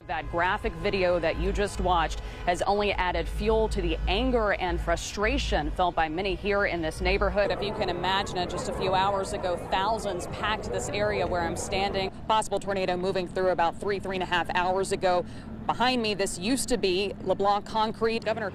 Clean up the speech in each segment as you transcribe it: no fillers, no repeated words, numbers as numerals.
That graphic video that you just watched has only added fuel to the anger and frustration felt by many here in this neighborhood. If you can imagine it, just a few hours ago, thousands packed this area where I'm standing. Possible tornado moving through about 3.5 hours ago. Behind me, this used to be LeBlanc concrete. Governor,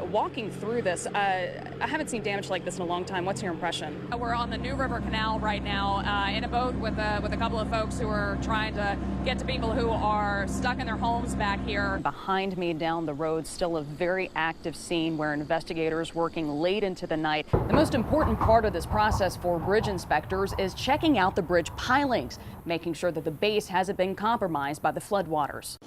walking through this, I haven't seen damage like this in a long time. What's your impression? We're on the New River Canal right now in a boat with a couple of folks who are trying to get to people who are stuck in their homes back here. Behind me down the road, still a very active scene where investigators working late into the night. The most important part of this process for bridge inspectors is checking out the bridge pilings, making sure that the base hasn't been compromised by the floodwaters.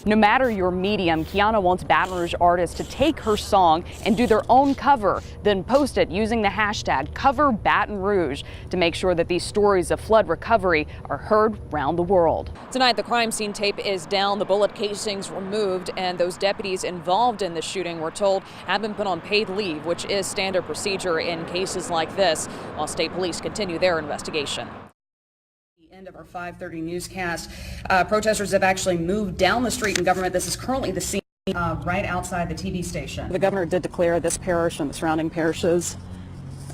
No matter your medium, Kiana wants Baton Rouge artists to take her song and do their own cover, then post it using the hashtag #CoverBatonRouge to make sure that these stories of flood recovery are heard around the world. Tonight, the crime scene tape is down, the bullet casings removed, and those deputies involved in the shooting, we're told, have been put on paid leave, which is standard procedure in cases like this, while state police continue their investigation. End of our 5:30 newscast. Protesters have actually moved down the street in Government. This is currently the scene right outside the TV station. The governor did declare this parish and the surrounding parishes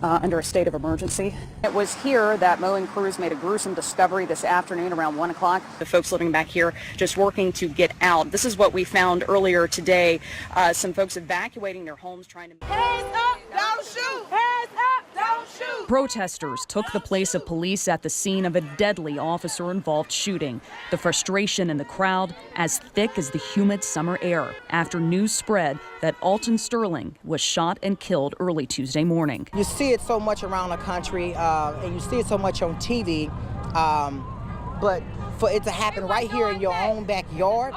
under a state of emergency. It was here that mowing crews made a gruesome discovery this afternoon around 1 o'clock. The folks living back here just working to get out. This is what we found earlier today. Some folks evacuating their homes trying to... Hands up, don't shoot! Hands up, don't shoot! Protesters took the place of police at the scene of a deadly officer-involved shooting. The frustration in the crowd as thick as the humid summer air after news spread that Alton Sterling was shot and killed early Tuesday morning. You see it so much around the country, and you see it so much on TV, but for it to happen right here in your own backyard,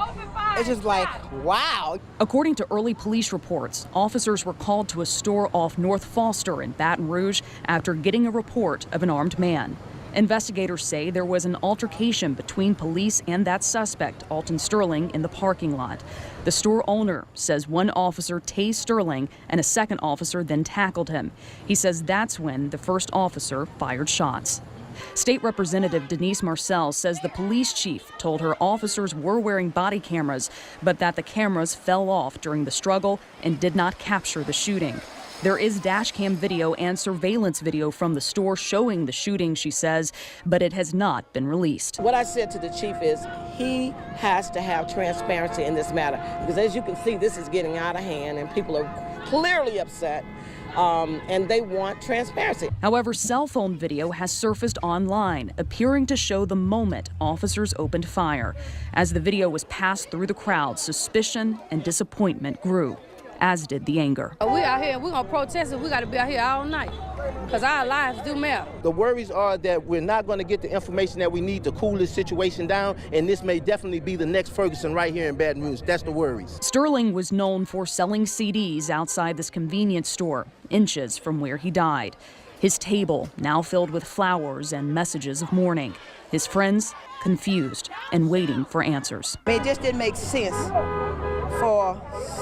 it's just like, wow. According to early police reports, officers were called to a store off North Foster in Baton Rouge after getting a report of an armed man. Investigators say there was an altercation between police and that suspect, Alton Sterling, in the parking lot. The store owner says one officer tased Sterling and a second officer then tackled him. He says that's when the first officer fired shots. State Representative Denise Marcel says the police chief told her officers were wearing body cameras, but that the cameras fell off during the struggle and did not capture the shooting. There is dash cam video and surveillance video from the store showing the shooting, she says, but it has not been released. What I said to the chief is he has to have transparency in this matter, because as you can see, this is getting out of hand and people are clearly upset. And they want transparency. However, cell phone video has surfaced online, appearing to show the moment officers opened fire. As the video was passed through the crowd, suspicion and disappointment grew, as did the anger. We out here, we're gonna protest it. We gotta be out here all night, because our lives do matter. The worries are that we're not gonna get the information that we need to cool this situation down, and this may definitely be the next Ferguson right here in Baton Rouge. That's the worries. Sterling was known for selling CDs outside this convenience store, inches from where he died. His table now filled with flowers and messages of mourning. His friends confused and waiting for answers. It just didn't make sense for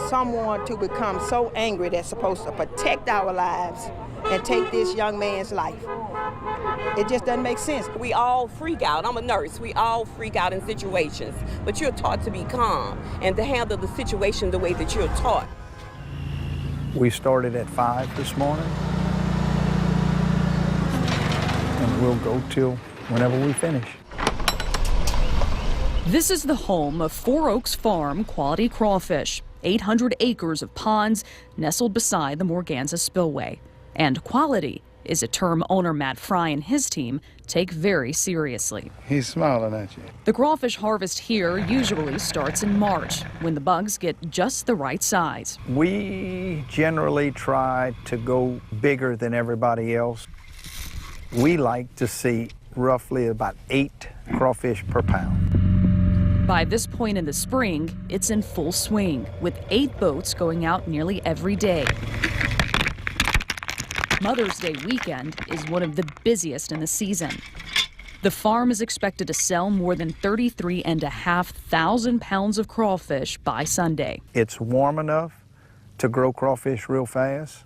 someone to become so angry that's supposed to protect our lives and take this young man's life. It just doesn't make sense. We all freak out. I'm a nurse. We all freak out in situations, but you're taught to be calm and to handle the situation the way that you're taught. We started at 5 this morning, and we'll go till whenever we finish. This is the home of Four Oaks Farm Quality Crawfish, 800 acres of ponds nestled beside the Morganza Spillway. And quality is a term owner Matt Fry and his team take very seriously. He's smiling at you. The crawfish harvest here usually starts in March, when the bugs get just the right size. We generally try to go bigger than everybody else. We like to see roughly about 8 crawfish per pound. By this point in the spring, it's in full swing, with 8 boats going out nearly every day. Mother's Day weekend is one of the busiest in the season. The farm is expected to sell more than 33,500 pounds of crawfish by Sunday. It's warm enough to grow crawfish real fast,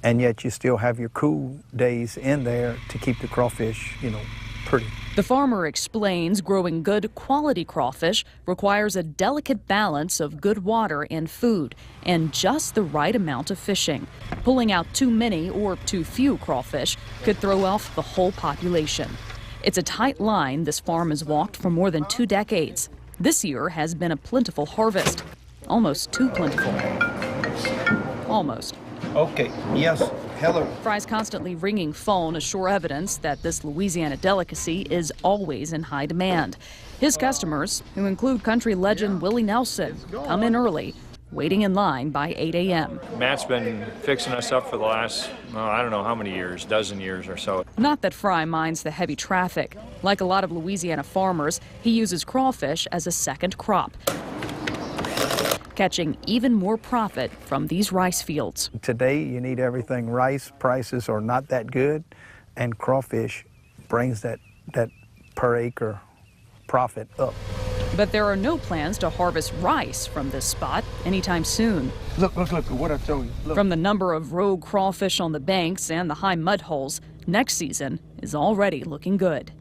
and yet you still have your cool days in there to keep the crawfish, pretty. The farmer explains growing good quality crawfish requires a delicate balance of good water and food and just the right amount of fishing. Pulling out too many or too few crawfish could throw off the whole population. It's a tight line this farm has walked for more than 2 decades. This year has been a plentiful harvest. Almost too plentiful. Almost. Okay, yes, hello. Fry's constantly ringing phone is sure evidence that this Louisiana delicacy is always in high demand. His customers, who include country legend Willie Nelson, come in early, waiting in line by 8 a.m. Matt's been fixing us up for the last, I don't know how many years, dozen years or so. Not that Fry minds the heavy traffic. Like a lot of Louisiana farmers, he uses crawfish as a second crop, catching even more profit from these rice fields. Today you need everything rice. Prices are not that good, and crawfish brings that per acre profit up. But there are no plans to harvest rice from this spot anytime soon. Look what I told you. Look. From the number of rogue crawfish on the banks and the high mud holes, next season is already looking good.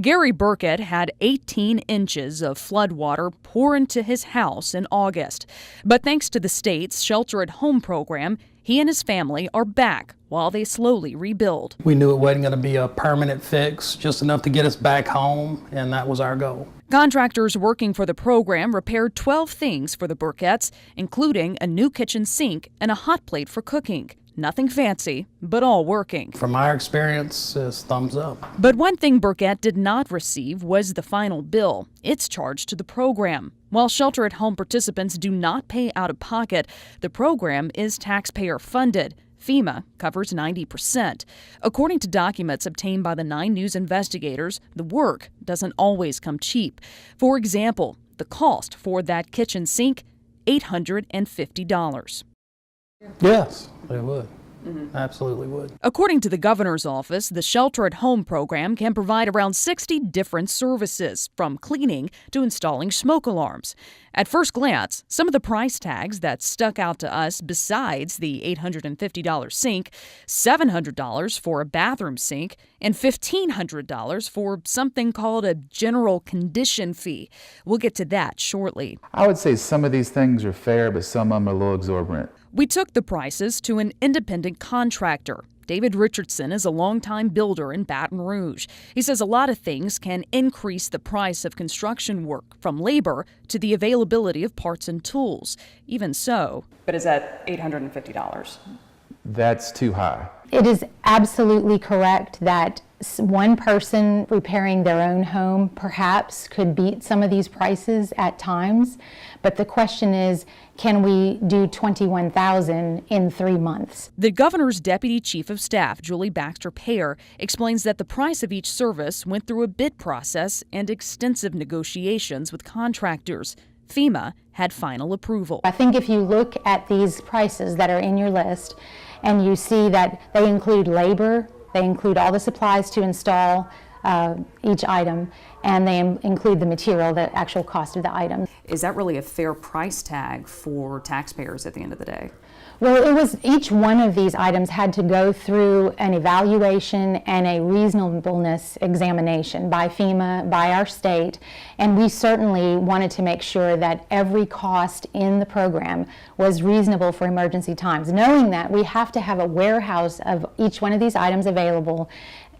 Gary Burkett had 18 inches of floodwater pour into his house in August. But thanks to the state's Shelter at Home program, he and his family are back while they slowly rebuild. We knew it wasn't going to be a permanent fix, just enough to get us back home, and that was our goal. Contractors working for the program repaired 12 things for the Burketts, including a new kitchen sink and a hot plate for cooking. Nothing fancy, but all working. From our experience, it's thumbs up. But one thing Burkett did not receive was the final bill. It's charged to the program. While Shelter at Home participants do not pay out of pocket, the program is taxpayer funded. FEMA covers 90%. According to documents obtained by the 9 News investigators, the work doesn't always come cheap. For example, the cost for that kitchen sink, $850. Yes, it would. Absolutely would. According to the governor's office, the Shelter at Home program can provide around 60 different services, from cleaning to installing smoke alarms. At first glance, some of the price tags that stuck out to us besides the $850 sink, $700 for a bathroom sink, and $1,500 for something called a general condition fee. We'll get to that shortly. I would say some of these things are fair, but some of them are a little exorbitant. We took the prices to an independent contractor. David Richardson is a longtime builder in Baton Rouge. He says a lot of things can increase the price of construction work, from labor to the availability of parts and tools. Even so. But is that $850? That's too high. It is absolutely correct that one person repairing their own home perhaps could beat some of these prices at times, but the question is, can we do $21,000 in 3 months? The governor's deputy chief of staff, Julie Baxter-Payer, explains that the price of each service went through a bid process and extensive negotiations with contractors. FEMA had final approval. I think if you look at these prices that are in your list and you see that they include labor, they include all the supplies to install each item, and they include the material, the actual cost of the item. Is that really a fair price tag for taxpayers at the end of the day? Well, it was, each one of these items had to go through an evaluation and a reasonableness examination by FEMA, by our state, and we certainly wanted to make sure that every cost in the program was reasonable for emergency times. Knowing that we have to have a warehouse of each one of these items available,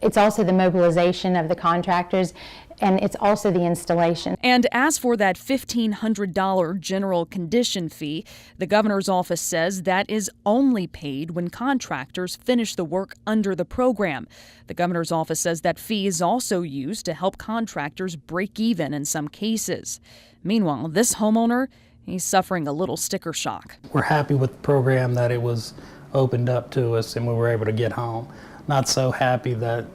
it's also the mobilization of the contractors, and it's also the installation. And as for that $1,500 general condition fee, the governor's office says that is only paid when contractors finish the work under the program. The governor's office says that fee is also used to help contractors break even in some cases. Meanwhile, this homeowner, he's suffering a little sticker shock. We're happy with the program that it was opened up to us and we were able to get home. Not so happy that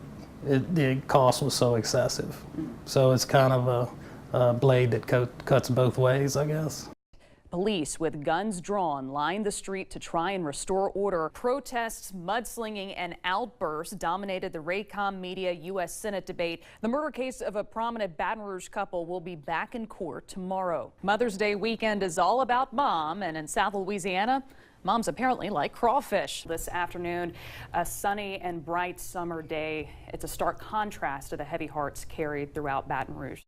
the cost was so excessive. So it's kind of a blade that cuts both ways, I guess. Police with guns drawn lined the street to try and restore order. Protests, mudslinging, and outbursts dominated the Raycom Media U.S. Senate debate. The murder case of a prominent Baton Rouge couple will be back in court tomorrow. Mother's Day weekend is all about mom, and in South Louisiana, Moms apparently like crawfish. This afternoon, a sunny and bright summer day. It's a stark contrast to the heavy hearts carried throughout Baton Rouge.